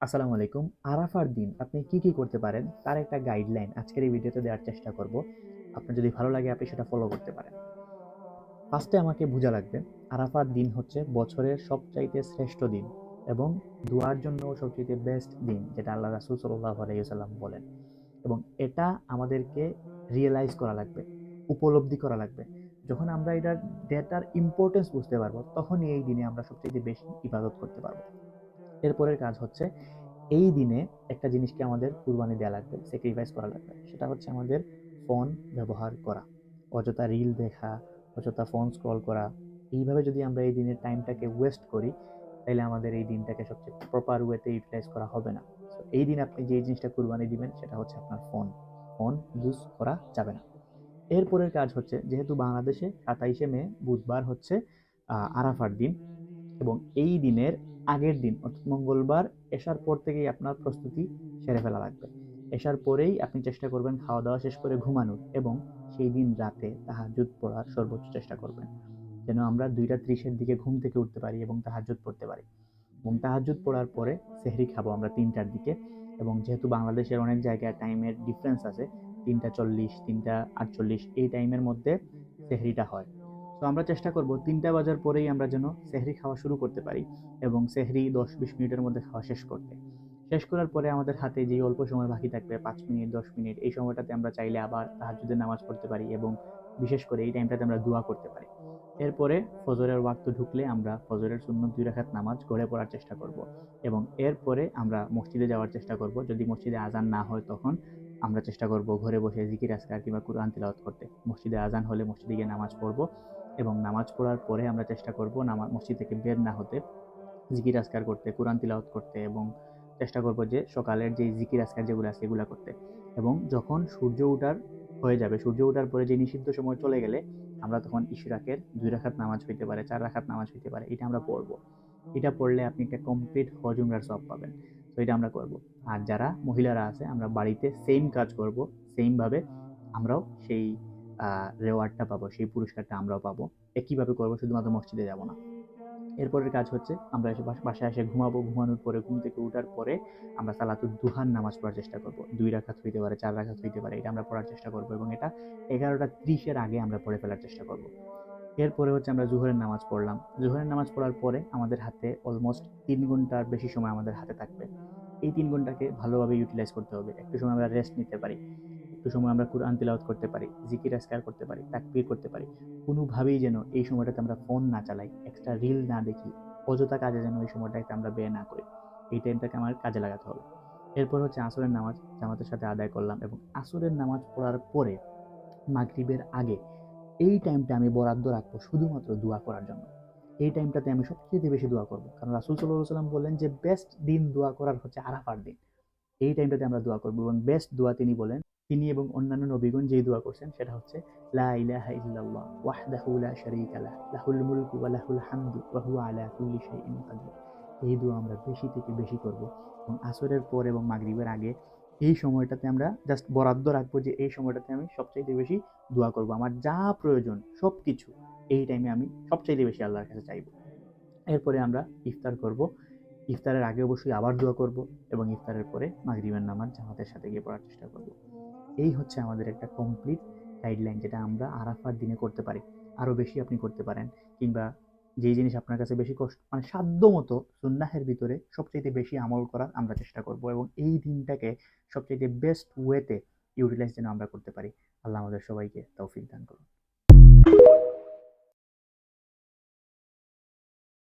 আসসালামু আলাইকুম। আরাফার দিন আপনি কি করতে পারেন তার একটা গাইডলাইন আজকের এই ভিডিওতে দেওয়ার চেষ্টা করব। আপনার যদি ভালো লাগে আপনি সেটা ফলো করতে পারেন। ফার্স্টে আমাকে বোঝা লাগবে আরাফার দিন হচ্ছে বছরের সবচাইতে শ্রেষ্ঠ দিন এবং দোয়ার জন্য সবচাইতে বেস্ট দিন, যেটা আল্লাহ রাসূল সাল্লাল্লাহু আলাইহি ওয়াসাল্লাম বলেন। এবং এটা আমাদেরকে রিয়েলাইজ করা লাগবে, উপলব্ধি করা লাগবে। যখন আমরা এটার ডেটার ইম্পর্টেন্স বুঝতে পারবো তখনই এই দিনে আমরা সবচেয়ে বেশি ইবাদত করতে পারবো। এরপরের কাজ হচ্ছে এই দিনে একটা জিনিসকে আমাদের কুরবানি দেওয়া লাগবে, স্যাক্রিফাইস করা লাগবে। সেটা হচ্ছে আমাদের ফোন ব্যবহার করা, অযথা রিল দেখা, অযথা ফোন স্ক্রল করা। এইভাবে যদি আমরা এই দিনের টাইমটাকে ওয়েস্ট করি, তাহলে আমাদের এই দিনটাকে সবচেয়ে প্রপার ওয়েতে ইউটিলাইজ করা হবে না। তো এই দিন আপনি যে জিনিসটা কুরবানি দিবেন সেটা হচ্ছে আপনার ফোন। ফোন ইউজ করা যাবে না। এরপরের কাজ হচ্ছে, যেহেতু বাংলাদেশে 27শে মে বুধবার হচ্ছে আরাফার দিন, এবং এই দিনের আগের দিন অর্থাৎ মঙ্গলবার এশার পর থেকেই আপনার প্রস্তুতি সেরে ফেলা লাগবে। এশার পরেই আপনি চেষ্টা করবেন খাওয়া দাওয়া শেষ করে ঘুমানোর, এবং সেই দিন রাতে তাহাজ্জুদ পড়ার সর্বোচ্চ চেষ্টা করবেন, যেন আমরা 2টা 30-এর দিকে ঘুম থেকে উঠতে পারি এবং তাহাজ্জুদ পড়তে পারি। এবং তাহাজ্জুদ পড়ার পরে সেহরি খাবো আমরা 3টার দিকে। এবং যেহেতু বাংলাদেশের অনেক জায়গায় টাইমের ডিফারেন্স আছে, 3টা 40, 3টা 48 এই টাইমের মধ্যে সেহরিটা হয়। তো আমরা চেষ্টা করব 3টা বাজার পরেই আমরা যেন সেহরি খাওয়া শুরু করতে পারি, এবং সেহরি 10-20 মিনিটের মধ্যে খাওয়া শেষ করতে। শেষ করার পরে আমাদের হাতে যে অল্প সময় বাকি থাকবে, 5 মিনিট 10 মিনিট, এই সময়টাতে আমরা চাইলে আবার তাহাজ্জুদের নামাজ পড়তে পারি, এবং বিশেষ করে এই টাইমটাতে আমরা দোয়া করতে পারি। এরপরে ফজরের ওয়াক্ত ঢুকলে আমরা ফজরের সুন্নত 2 রাকাত নামাজ ঘরে পড়ার চেষ্টা করব, এবং এরপরে আমরা মসজিদে যাওয়ার চেষ্টা করব। যদি মসজিদে আজান না হয় তখন আমরা চেষ্টা করব ঘরে বসে জিকির আজকার কিংবা কুরআন তিলাওয়াত করতে। মসজিদে আজান হলে মসজিদে গিয়ে নামাজ পড়ব, এবং নামাজ পড়ার পরে আমরা চেষ্টা করব মসজিদ থেকে বের না হতে, জিকির আজকার করতে, কুরআন তিলাওয়াত করতে, এবং চেষ্টা করব যে সকালের যে জিকির আজকার যেগুলো আছে এগুলো করতে। এবং যখন সূর্য ওঠার হয়ে যাবে, সূর্য ওঠার পরে যে নিষিদ্ধ সময় চলে গেলে আমরা তখন ইশরাকের 2 রাকাত নামাজ হইতে পারে, 4 রাকাত নামাজ হইতে পারে, এটা আমরা পড়বো। এটা পড়লে আপনি একটা কমপ্লিট হজ উমরার সওয়াব পাবেন। তো এটা আমরা করব। আর যারা মহিলারা আছে আমরা বাড়িতে সেম কাজ করব, সেম ভাবে আমরাও সেই রেওয়ার্ডটা পাবো, সেই পুরস্কারটা আমরাও পাবো। একইভাবে করবো, শুধুমাত্র মসজিদে যাব না। এরপরের কাজ হচ্ছে আমরা এসে বাসায় এসে ঘুমাবো। ঘুমানোর পরে, ঘুম থেকে ওঠার পরে আমরা সালাতুদ দুহার নামাজ পড়ার চেষ্টা করব। 2 রাকাত হইতে পারে, 4 রাকাত হইতে পারে, এটা আমরা পড়ার চেষ্টা করব, এবং এটা 11টা 30-এর আগে আমরা পড়ে ফেলার চেষ্টা করব। এরপরে হচ্ছে আমরা জোহরের নামাজ পড়লাম। জোহরের নামাজ পড়ার পরে আমাদের হাতে অলমোস্ট 3 ঘন্টার বেশি সময় আমাদের হাতে থাকবে। এই 3 ঘন্টাকে ভালোভাবে ইউটিলাইজ করতে হবে। একটু সময় আমরা রেস্ট নিতে পারি, একটু সময় আমরা কুরআন তিলাওয়াত করতে পারি, জিকির আজকার করতে পারি, তাকবীর করতে পারি। কোনোভাবেই যেন এই সময়টাতে আমরা ফোন না চালাই, এক্সট্রা রিল না দেখি, অযথা কাজে যেন এই সময়টাকে আমরা ব্যয় না করি। এই টাইমটাকে আমার কাজে লাগাতে হবে। এরপর হচ্ছে আসরের নামাজ জামাতের সাথে আদায় করলাম, এবং আসরের নামাজ পড়ার পরে মাগরিবের আগে এই টাইমটা আমি বরাদ্দ রাখবো শুধুমাত্র দোয়া করার জন্য। এই টাইমটাতে আমি সবচেয়ে বেশি দোয়া করবো, কারণ রাসূল সাল্লাল্লাহু আলাইহি ওয়াসাল্লাম বললেন যে বেস্ট দিন দোয়া করার হচ্ছে আরাফার দিন। এই টাইমটাতে আমরা দোয়া করবো, এবং বেস্ট দোয়া তিনি বলেন, তিনি এবং অন্যান্য নবীগণ যেই দোয়া করছেন সেটা হচ্ছে লা ইলাহা ইল্লাল্লাহ ওয়াহদাহু লা শারীকা লাহ লাহুল মুলকু ওয়া লাহুল হামদু ওয়া হুয়া আলা কুল্লি শাইইন কাদির। এই দোয়া আমরা বেশি থেকে বেশি করব, এবং আসরের পর এবং মাগরিবের আগে এই সময়টাতে আমরা জাস্ট বরাদ্দ রাখবো যে এই সময়টাতে আমি সবচাইতে বেশি দোয়া করব। আমার যা প্রয়োজন সবকিছু এই টাইমে আমি সবচাইতে বেশি আল্লাহর কাছে চাইবো। এরপরে আমরা ইফতার করব। ইফতারের আগে অবশ্যই আবার দোয়া করব, এবং ইফতারের পরে মাগরিবের নামাজ জামাতের সাথে গিয়ে পড়ার চেষ্টা করব। এই হচ্ছে আমাদের একটা কমপ্লিট গাইডলাইন, যেটা আমরা আরাফার দিনে করতে পারি। আরো বেশি আপনি করতে পারেন, কিংবা যেই জিনিস আপনার কাছে বেশি কষ্ট মানে সাধ্য মতো সুন্নাহের ভিতরে সবচেয়ে বেশি আমল করার আমরা চেষ্টা করব, এবং এই দিনটাকে সবচেয়ে বেস্ট ওয়েতে ইউটিলাইজ যেন আমরা করতে পারি। আল্লাহ আমাদের সবাইকে তৌফিক দান করুন।